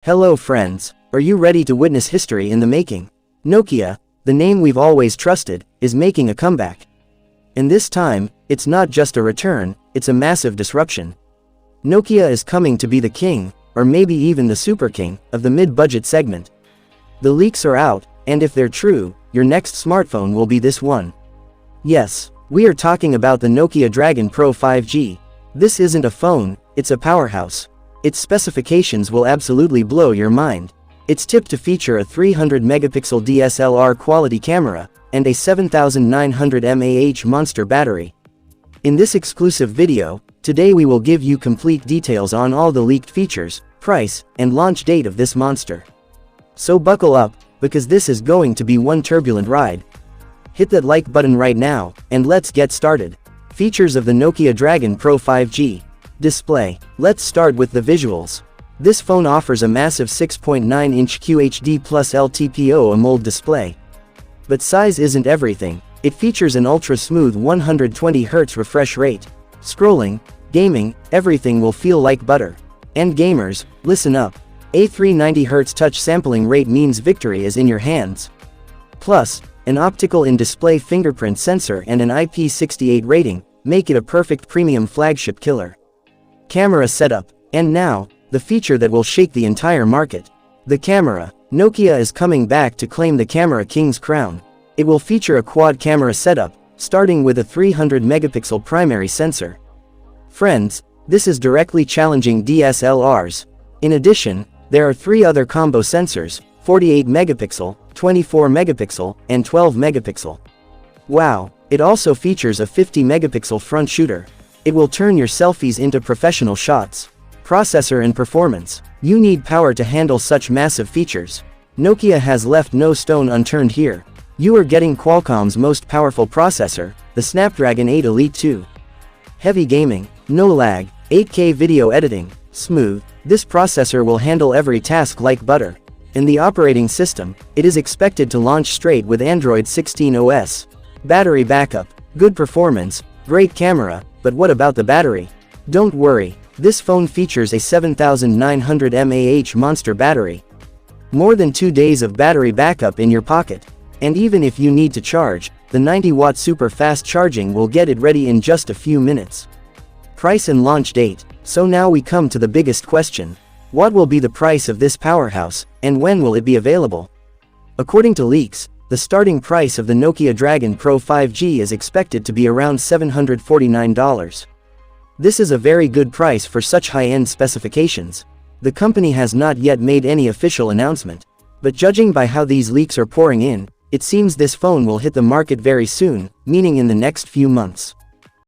Hello friends, are you ready to witness history in the making? Nokia, the name we've always trusted, is making a comeback. And this time, it's not just a return, it's a massive disruption. Nokia is coming to be the king, or maybe even the super king, of the mid-budget segment. The leaks are out, and if they're true, your next smartphone will be this one. Yes, we are talking about the Nokia Dragon Pro 5G. This isn't a phone, it's a powerhouse. Its specifications will absolutely blow your mind. It's tipped to feature a 300-megapixel DSLR quality camera, and a 7900 mAh monster battery. In this exclusive video, today we will give you complete details on all the leaked features, price, and launch date of this monster. So buckle up, because this is going to be one turbulent ride. Hit that like button right now, and let's get started. Features of the Nokia Dragon Pro 5G. Display. Let's start with the visuals. This phone offers a massive 6.9-inch QHD plus LTPO AMOLED display. But size isn't everything. It features an ultra-smooth 120Hz refresh rate. Scrolling, gaming, everything will feel like butter. And gamers, listen up. A 390Hz touch sampling rate means victory is in your hands. Plus, an optical in-display fingerprint sensor and an IP68 rating make it a perfect premium flagship killer. Camera setup. And now, the feature that will shake the entire market. The camera. Nokia is coming back to claim the camera king's crown. It will feature a quad camera setup, starting with a 300-megapixel primary sensor. Friends, this is directly challenging DSLRs. In addition, there are three other combo sensors, 48-megapixel, 24-megapixel, and 12-megapixel. Wow, it also features a 50-megapixel front shooter. It will turn your selfies into professional shots. Processor and performance. You need power to handle such massive features. Nokia has left no stone unturned here. You are getting Qualcomm's most powerful processor, the Snapdragon 8 Elite 2. Heavy gaming, no lag, 8K video editing, smooth. This processor will handle every task like butter. In the operating system, it is expected to launch straight with Android 16 OS. Battery backup, good performance, great camera, but what about the battery? Don't worry, this phone features a 7900 mAh monster battery. More than 2 days of battery backup in your pocket. And even if you need to charge, the 90-watt super fast charging will get it ready in just a few minutes. Price and launch date. So now we come to the biggest question. What will be the price of this powerhouse, and when will it be available? According to leaks, the starting price of the Nokia Dragon Pro 5G is expected to be around $749. This is a very good price for such high-end specifications. The company has not yet made any official announcement, but judging by how these leaks are pouring in, it seems this phone will hit the market very soon, meaning in the next few months.